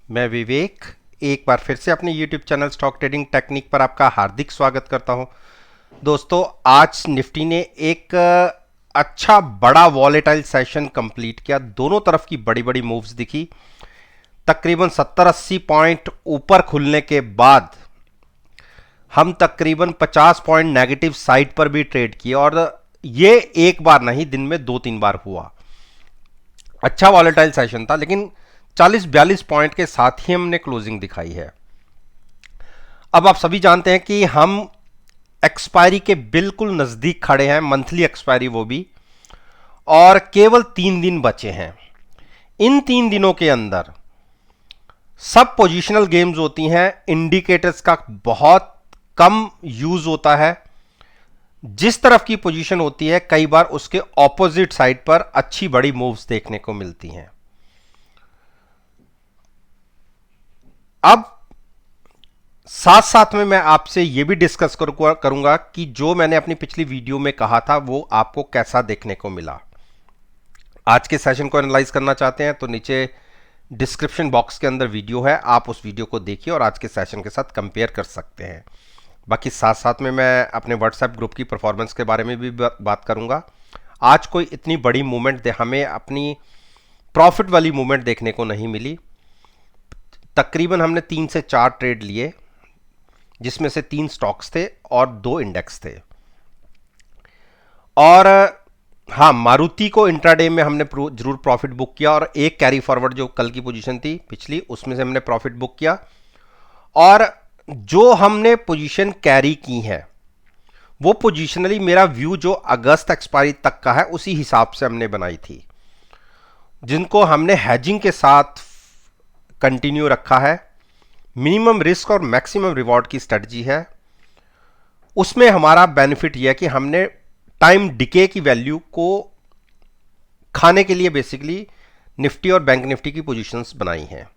मैं विवेक एक बार फिर से अपने YouTube channel stock trading technique पर आपका हार्दिक स्वागत करता हूं। दोस्तों, आज निफ्टी ने एक अच्छा बड़ा वॉलेटाइल सेशन कंप्लीट किया। दोनों तरफ की बड़ी बड़ी मूव्स दिखी। तकरीबन 70-80 पॉइंट ऊपर खुलने के बाद हम तकरीबन 50 पॉइंट नेगेटिव साइड पर भी ट्रेड किए और ये एक बार नहीं, दिन में 2-3 बार हुआ। अच्छा वॉलेटाइल सेशन था, लेकिन 40-42 पॉइंट के साथ ही हमने क्लोजिंग दिखाई है। अब आप सभी जानते हैं कि हम एक्सपायरी के बिल्कुल नजदीक खड़े हैं, मंथली एक्सपायरी वो भी, और केवल 3 दिन बचे हैं। इन 3 दिनों के अंदर सब पोजिशनल गेम्स होती हैं, इंडिकेटर्स का बहुत कम यूज होता है। जिस तरफ की पोजीशन होती है, कई बार उसके ऑपोजिट साइड पर अच्छी बड़ी मूव्स देखने को मिलती हैं। अब साथ साथ में मैं आपसे यह भी डिस्कस करूंगा कि जो मैंने अपनी पिछली वीडियो में कहा था वो आपको कैसा देखने को मिला। आज के सेशन को एनालाइज करना चाहते हैं तो नीचे डिस्क्रिप्शन बॉक्स के अंदर वीडियो है, आप उस वीडियो को देखिए और आज के सेशन के साथ कंपेयर कर सकते हैं। बाकी साथ साथ में मैं अपने व्हाट्सएप ग्रुप की परफॉर्मेंस के बारे में भी बात करूंगा। आज कोई इतनी बड़ी मूवमेंट हमें अपनी प्रॉफिट वाली मूवमेंट देखने को नहीं मिली। तकरीबन हमने 3 से 4 ट्रेड लिए, जिसमें से 3 स्टॉक्स थे और 2 इंडेक्स थे। और हाँ, मारुति को इंट्राडे में हमने जरूर प्रॉफिट बुक किया और एक कैरी फॉरवर्ड जो कल की पोजीशन थी पिछली, उसमें से हमने प्रॉफिट बुक किया। और जो हमने पोजीशन कैरी की है वो पोजीशनली मेरा व्यू जो अगस्त एक्सपायरी तक का है उसी हिसाब से हमने बनाई थी, जिनको हमने हैजिंग के साथ कंटिन्यू रखा है। मिनिमम रिस्क और मैक्सिमम रिवॉर्ड की स्ट्रेटजी है। उसमें हमारा बेनिफिट यह है कि हमने टाइम डिके की वैल्यू को खाने के लिए बेसिकली निफ्टी और बैंक निफ्टी की पोजीशंस बनाई हैं।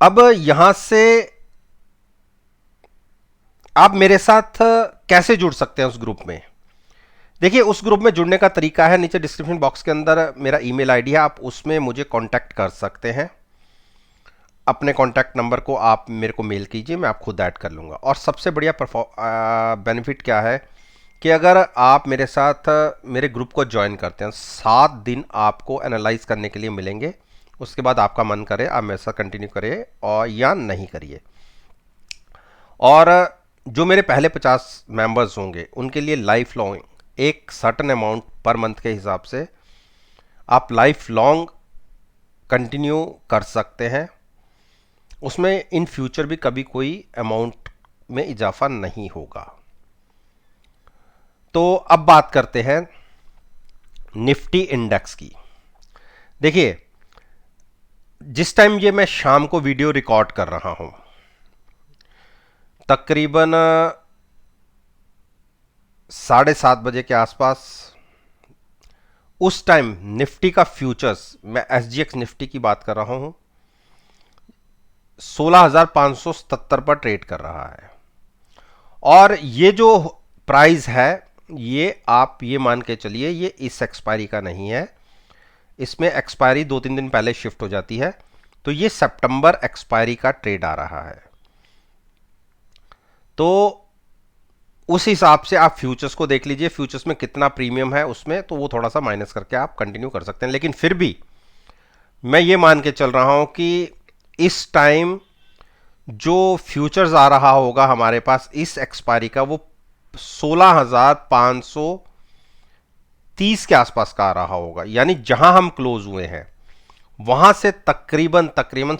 अब यहां से आप मेरे साथ कैसे जुड़ सकते हैं उस ग्रुप में? देखिए, उस ग्रुप में जुड़ने का तरीका है, नीचे डिस्क्रिप्शन बॉक्स के अंदर मेरा ईमेल आईडी है, आप उसमें मुझे कांटेक्ट कर सकते हैं। अपने कांटेक्ट नंबर को आप मेरे को मेल कीजिए, मैं आप खुद ऐड कर लूँगा। और सबसे बढ़िया बेनिफिट क्या है कि अगर आप मेरे साथ मेरे ग्रुप को ज्वाइन करते हैं, 7 दिन आपको एनालाइज करने के लिए मिलेंगे। उसके बाद आपका मन करे आप मेरे साथ कंटिन्यू करिए और या नहीं करिए। और जो मेरे पहले 50 मेंबर्स होंगे उनके लिए लाइफ लॉन्ग एक सर्टन अमाउंट पर मंथ के हिसाब से आप लाइफ लॉन्ग कंटिन्यू कर सकते हैं। उसमें इन फ्यूचर भी कभी कोई अमाउंट में इजाफा नहीं होगा। तो अब बात करते हैं निफ्टी इंडेक्स की। देखिए, जिस टाइम ये मैं शाम को वीडियो रिकॉर्ड कर रहा हूं, तकरीबन 7:30 बजे के आसपास, उस टाइम निफ्टी का फ्यूचर्स, मैं एसजीएक्स निफ्टी की बात कर रहा हूं, 16,577 पर ट्रेड कर रहा है। और ये जो प्राइस है, ये आप ये मान के चलिए ये इस एक्सपायरी का नहीं है। इसमें एक्सपायरी 2-3 दिन पहले शिफ्ट हो जाती है, तो ये सितंबर एक्सपायरी का ट्रेड आ रहा है। तो उस हिसाब से आप फ्यूचर्स को देख लीजिए, फ्यूचर्स में कितना प्रीमियम है उसमें, तो वो थोड़ा सा माइनस करके आप कंटिन्यू कर सकते हैं। लेकिन फिर भी मैं ये मान के चल रहा हूं कि इस टाइम जो फ्यूचर्स आ रहा होगा हमारे पास इस एक्सपायरी का, वो 16,530 के आसपास का आ रहा होगा। यानी जहां हम क्लोज हुए हैं वहां से तकरीबन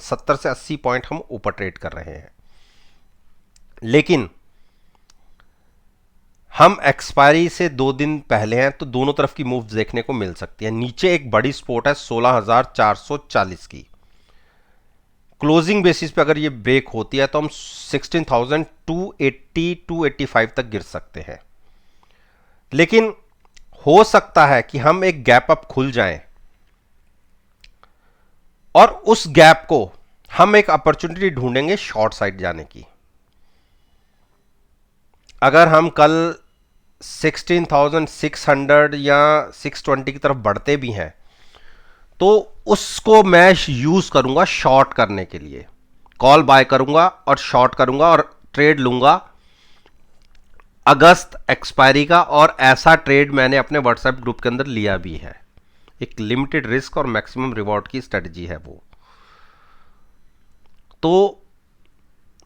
70 से 80 पॉइंट हम ऊपर ट्रेड कर रहे हैं। लेकिन हम एक्सपायरी से 2 दिन पहले हैं, तो दोनों तरफ की मूव्स देखने को मिल सकती है। नीचे एक बड़ी सपोर्ट है 16,440 की। क्लोजिंग बेसिस पे अगर ये ब्रेक होती है तो हम 16,280-285 तक गिर सकते हैं। लेकिन हो सकता है कि हम एक गैप अप खुल जाएं और उस गैप को हम एक अपॉर्चुनिटी ढूंढेंगे शॉर्ट साइड जाने की। अगर हम कल 16,600 या 620 की तरफ बढ़ते भी हैं, तो उसको मैं यूज करूंगा शॉर्ट करने के लिए, कॉल बाय करूंगा और शॉर्ट करूंगा और ट्रेड लूंगा अगस्त एक्सपायरी का। और ऐसा ट्रेड मैंने अपने व्हाट्सएप ग्रुप के अंदर लिया भी है। एक लिमिटेड रिस्क और मैक्सिमम रिवॉर्ड की स्ट्रेटजी है वो। तो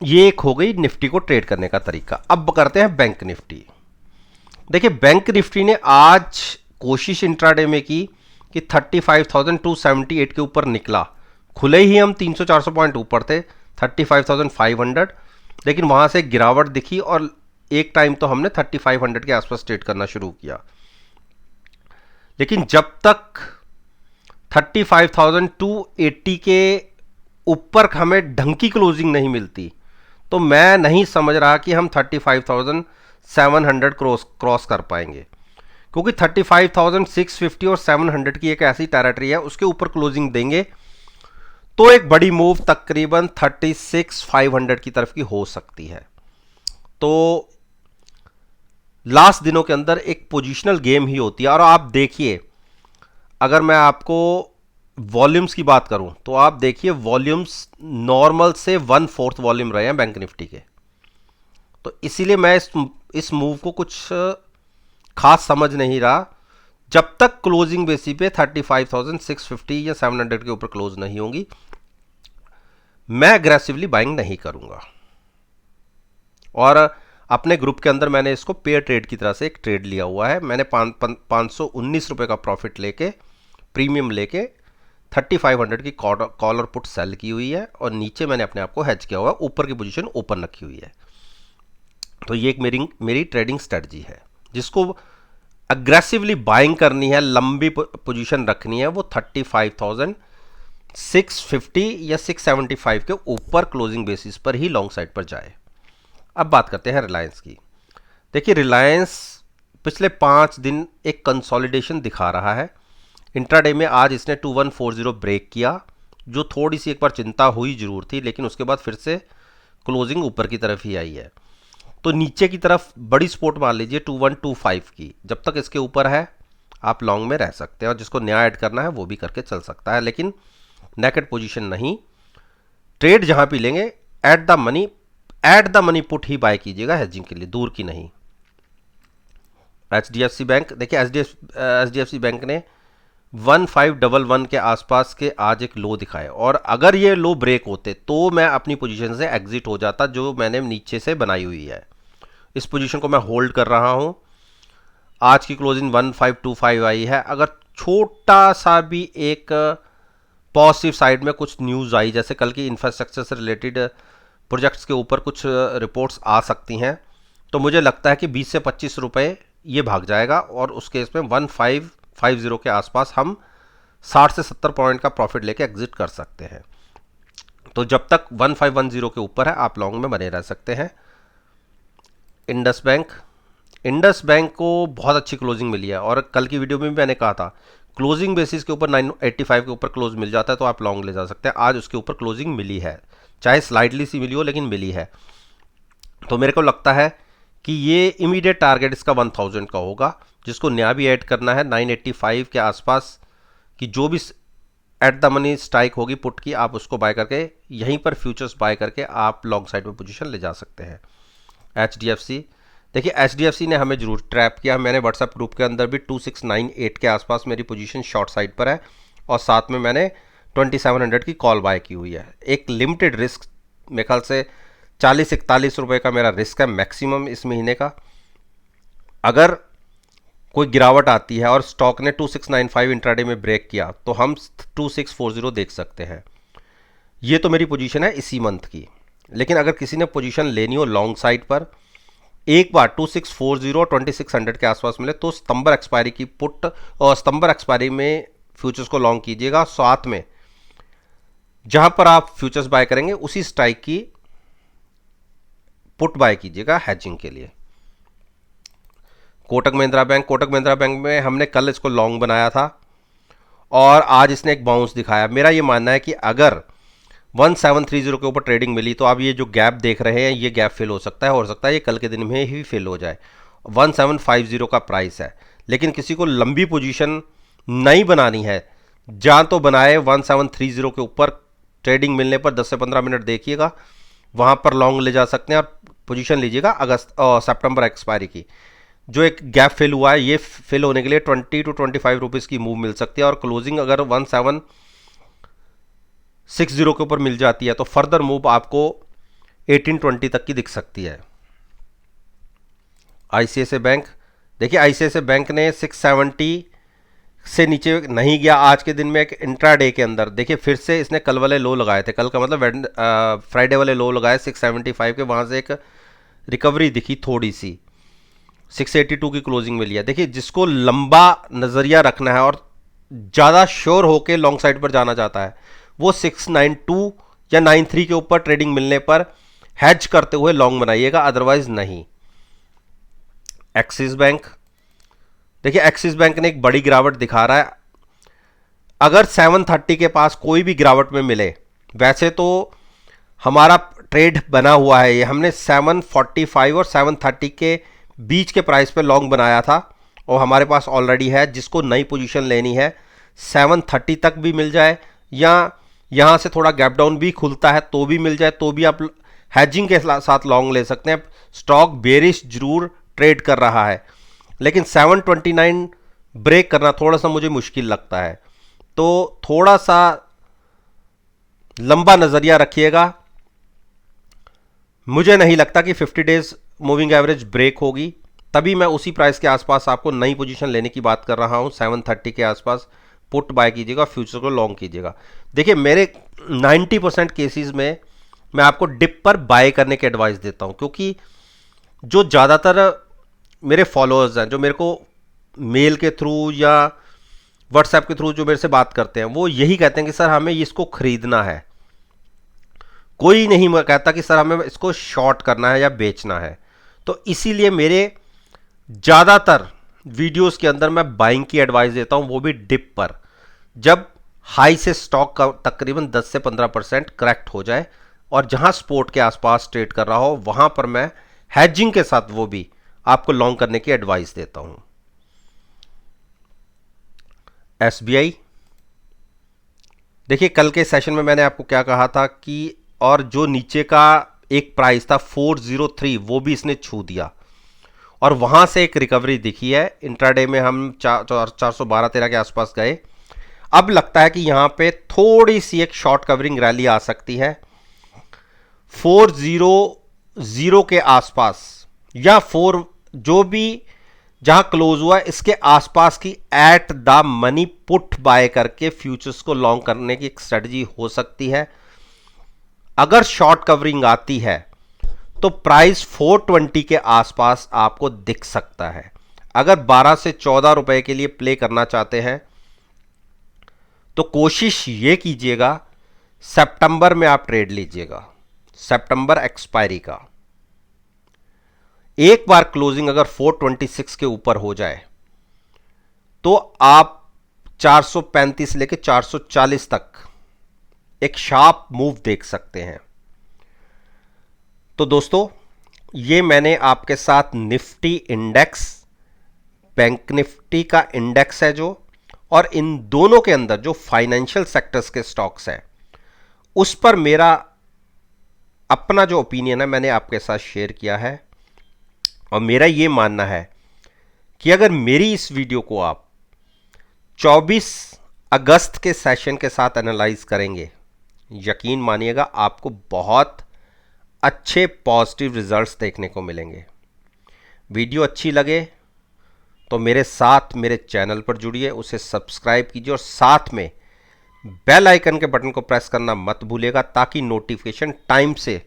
ये एक हो गई निफ्टी को ट्रेड करने का तरीका। अब करते हैं बैंक निफ्टी। देखिए बैंक निफ्टी ने आज कोशिश इंट्राडे में की कि 35,278 के ऊपर निकला। खुले ही हम 300-400 पॉइंट ऊपर थे, 35,500, लेकिन वहां से गिरावट दिखी और एक टाइम तो हमने 3500 के आसपास ट्रेड करना शुरू किया। लेकिन जब तक 35,280 के ऊपर हमें ढंग की क्लोजिंग नहीं मिलती, तो मैं नहीं समझ रहा कि हम 35,700 क्रॉस कर पाएंगे, क्योंकि 35,650 और 700 की एक ऐसी टेरिटरी है, उसके ऊपर क्लोजिंग देंगे तो एक बड़ी मूव तकरीबन 36,500 की तरफ की हो सकती है। तो लास्ट दिनों के अंदर एक पोजीशनल गेम ही होती है। और आप देखिए, अगर मैं आपको वॉल्यूम्स की बात करूं तो आप देखिए वॉल्यूम्स नॉर्मल से 1/4 वॉल्यूम रहे हैं बैंक निफ्टी के। तो इसीलिए मैं इस मूव को कुछ खास समझ नहीं रहा जब तक क्लोजिंग बेसी पे 35,650 या 700 के ऊपर क्लोज नहीं होंगी। मैं एग्रेसिवली बाइंग नहीं करूंगा। और अपने ग्रुप के अंदर मैंने इसको पेयर ट्रेड की तरह से एक ट्रेड लिया हुआ है। मैंने 519 रुपए का प्रॉफिट लेके, प्रीमियम लेके 3500 की कॉल और पुट सेल की हुई है और नीचे मैंने अपने आप को हेज किया हुआ है, ऊपर की पोजीशन ओपन रखी हुई है। तो ये एक मेरी ट्रेडिंग स्ट्रेटजी है। जिसको अग्रेसिवली बाइंग करनी है, लंबी पोजीशन रखनी है, वो 35,650 या 675 के ऊपर क्लोजिंग बेसिस पर ही लॉन्ग साइड पर जाए। अब बात करते हैं रिलायंस की। देखिए रिलायंस पिछले 5 दिन एक कंसोलिडेशन दिखा रहा है। इंट्राडे में आज इसने 2140 ब्रेक किया, जो थोड़ी सी एक बार चिंता हुई जरूर थी, लेकिन उसके बाद फिर से क्लोजिंग ऊपर की तरफ ही आई है। तो नीचे की तरफ बड़ी सपोर्ट मान लीजिए 2125 की। जब तक इसके ऊपर है आप लॉन्ग में रह सकते हैं, और जिसको नया ऐड करना है वो भी करके चल सकता है, लेकिन नेकेड पोजीशन नहीं। ट्रेड जहां भी लेंगे एट द मनी पुट ही बाय कीजिएगा, हेजिंग के लिए, दूर की नहीं। एचडीएफसी बैंक, देखिए एचडीएफसी बैंक ने 1511 के आसपास के आज एक लो दिखाए, और अगर ये लो ब्रेक होते तो मैं अपनी पोजीशन से एग्जिट हो जाता जो मैंने नीचे से बनाई हुई है। इस पोजीशन को मैं होल्ड कर रहा हूं। आज की क्लोजिंग 1525 आई है। अगर छोटा सा भी एक पॉजिटिव साइड में कुछ न्यूज़ आई, जैसे कल की इंफ्रास्ट्रक्चर से रिलेटेड प्रोजेक्ट्स के ऊपर कुछ रिपोर्ट्स आ सकती हैं, तो मुझे लगता है कि 20 से 25 रुपए ये भाग जाएगा, और उस केस में 1550 के आसपास हम 60 से 70 पॉइंट का प्रॉफिट लेके एग्जिट कर सकते हैं। तो जब तक 1510 के ऊपर है आप लॉन्ग में बने रह सकते हैं। इंडस बैंक को बहुत अच्छी क्लोजिंग मिली है, और कल की वीडियो में भी मैंने कहा था क्लोजिंग बेसिस के ऊपर 985 के ऊपर क्लोज मिल जाता है तो आप लॉन्ग ले जा सकते हैं। आज उसके ऊपर क्लोजिंग मिली है, चाहे स्लाइटली सी मिली हो, लेकिन मिली है। तो मेरे को लगता है कि ये इमीडिएट टारगेट इसका 1000 का होगा, जिसको नया भी ऐड करना है 985 के आसपास की। जो भी एट द मनी स्ट्राइक होगी पुट की, आप उसको बाय करके यहीं पर फ्यूचर्स बाय करके आप लॉन्ग साइड में पोजीशन ले जा सकते हैं। एचडीएफसी, देखिए एचडीएफसी ने हमें जरूर ट्रैप किया। मैंने व्हाट्सएप ग्रुप के अंदर भी 2698 के आसपास मेरी पोजीशन शॉर्ट साइड पर है, और साथ में मैंने 2700 की कॉल बाय की हुई है। एक लिमिटेड रिस्क, मेरे ख्याल से 40-41 रुपये का मेरा रिस्क है मैक्सिमम इस महीने का। अगर कोई गिरावट आती है और स्टॉक ने 2695 इंट्राडे में ब्रेक किया तो हम 2640 देख सकते हैं। ये तो मेरी पोजीशन है इसी मंथ की। लेकिन अगर किसी ने पोजीशन लेनी हो लॉन्ग साइड पर, एक बार 2640 और 2600 के आसपास मिले तो सितंबर एक्सपायरी की पुट और सितंबर एक्सपायरी में फ्यूचर्स को लॉन्ग कीजिएगा। साथ में जहां पर आप फ्यूचर्स बाय करेंगे उसी स्ट्राइक की पुट बाय कीजिएगा हेजिंग के लिए। कोटक महिंद्रा बैंक में हमने कल इसको लॉन्ग बनाया था और आज इसने एक बाउंस दिखाया। मेरा ये मानना है कि अगर 1730 के ऊपर ट्रेडिंग मिली तो आप ये जो गैप देख रहे हैं ये गैप फिल हो सकता है ये कल के दिन में ही फिल हो जाए। 1750 का प्राइस है, लेकिन किसी को लंबी पोजीशन नहीं बनानी है, जहां तो बनाए 1730 के ऊपर, ट्रेडिंग मिलने पर 10 से 15 मिनट देखिएगा, वहां पर लॉन्ग ले जा सकते हैं और पोजीशन लीजिएगा सितंबर एक्सपायरी की। जो एक गैप फिल हुआ है, ये फिल होने के लिए 20 to 25 रुपीज़ की मूव मिल सकती है, और क्लोजिंग अगर 1760 के ऊपर मिल जाती है तो फर्दर मूव आपको 1820 तक की दिख सकती है। आईसीआईसीआई बैंक, देखिए आईसीआईसीआई बैंक ने 670 से नीचे नहीं गया आज के दिन में। एक इंट्राडे के अंदर देखिए फिर से इसने कल वाले लो लगाए थे, कल का मतलब फ्राइडे वाले लो लगाए 675 के, वहाँ से एक रिकवरी दिखी थोड़ी सी, 682 की क्लोजिंग मिली है। देखिए जिसको लंबा नज़रिया रखना है और ज़्यादा श्योर होके लॉन्ग साइड पर जाना चाहता है, वो 692 या 93 के ऊपर ट्रेडिंग मिलने पर हैज करते हुए लॉन्ग बनाइएगा, अदरवाइज नहीं। एक्सिस बैंक, देखिए एक्सिस बैंक ने एक बड़ी गिरावट दिखा रहा है। अगर 730 के पास कोई भी गिरावट में मिले, वैसे तो हमारा ट्रेड बना हुआ है, ये हमने 745 और 730 के बीच के प्राइस पे लॉन्ग बनाया था और हमारे पास ऑलरेडी है। जिसको नई पोजीशन लेनी है 730 तक भी मिल जाए या यहाँ से थोड़ा गैप डाउन भी खुलता है तो भी मिल जाए, तो भी आप हैजिंग के साथ लॉन्ग ले सकते हैं। स्टॉक बेरिश जरूर ट्रेड कर रहा है, लेकिन 729 ब्रेक करना थोड़ा सा मुझे मुश्किल लगता है, तो थोड़ा सा लंबा नज़रिया रखिएगा। मुझे नहीं लगता कि 50 डेज मूविंग एवरेज ब्रेक होगी, तभी मैं उसी प्राइस के आसपास आपको नई पोजीशन लेने की बात कर रहा हूं। 730 के आसपास पुट बाय कीजिएगा, फ्यूचर को लॉन्ग कीजिएगा। देखिए मेरे 90% केसेस में मैं आपको डिप पर बाय करने की एडवाइस देता हूं, क्योंकि जो ज़्यादातर मेरे फॉलोअर्स हैं, जो मेरे को मेल के थ्रू या व्हाट्सएप के थ्रू जो मेरे से बात करते हैं, वो यही कहते हैं कि सर हमें इसको खरीदना है। कोई नहीं कहता कि सर हमें इसको शॉर्ट करना है या बेचना है। तो इसीलिए मेरे ज़्यादातर वीडियोस के अंदर मैं बाइंग की एडवाइस देता हूं, वो भी डिप पर, जब हाई से स्टॉक का तकरीबन 10 से 15% करेक्ट हो जाए और जहां सपोर्ट के आसपास ट्रेड कर रहा हो, वहां पर मैं हैजिंग के साथ वो भी आपको लॉन्ग करने की एडवाइस देता हूं। एसबीआई, देखिए कल के सेशन में मैंने आपको क्या कहा था कि, और जो नीचे का एक प्राइस था 403, वो भी इसने छू दिया और वहां से एक रिकवरी दिखी है। इंट्राडे में हम 412-13 के आसपास गए। अब लगता है कि यहां पे थोड़ी सी एक शॉर्ट कवरिंग रैली आ सकती है 400 के आसपास, या 4 जो भी जहां क्लोज हुआ इसके आसपास की eight the money put buy करके फ्यूचर्स को लॉन्ग करने की एक स्ट्रेटजी हो सकती है। अगर शॉर्ट कवरिंग आती है तो प्राइस 420 के आसपास आपको दिख सकता है। अगर 12 से 14 रुपए के लिए प्ले करना चाहते हैं तो कोशिश ये कीजिएगा सितंबर में आप ट्रेड लीजिएगा, सितंबर एक्सपायरी का। एक बार क्लोजिंग अगर 426 के ऊपर हो जाए तो आप 435 लेके 440 तक एक शार्प मूव देख सकते हैं। तो दोस्तों, ये मैंने आपके साथ निफ्टी इंडेक्स, बैंक निफ्टी का इंडेक्स है जो, और इन दोनों के अंदर जो फाइनेंशियल सेक्टर्स के स्टॉक्स हैं, उस पर मेरा अपना जो ओपिनियन है मैंने आपके साथ शेयर किया है। और मेरा ये मानना है कि अगर मेरी इस वीडियो को आप 24 अगस्त के सेशन के साथ एनालाइज करेंगे, यकीन मानिएगा आपको बहुत अच्छे पॉजिटिव रिजल्ट्स देखने को मिलेंगे। वीडियो अच्छी लगे तो मेरे साथ मेरे चैनल पर जुड़िए, उसे सब्सक्राइब कीजिए और साथ में बेल आइकन के बटन को प्रेस करना मत भूलिएगा, ताकि नोटिफिकेशन टाइम से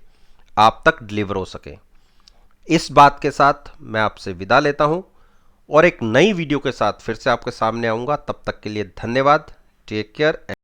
आप तक डिलीवर हो सके। इस बात के साथ मैं आपसे विदा लेता हूं और एक नई वीडियो के साथ फिर से आपके सामने आऊंगा। तब तक के लिए धन्यवाद। Take care.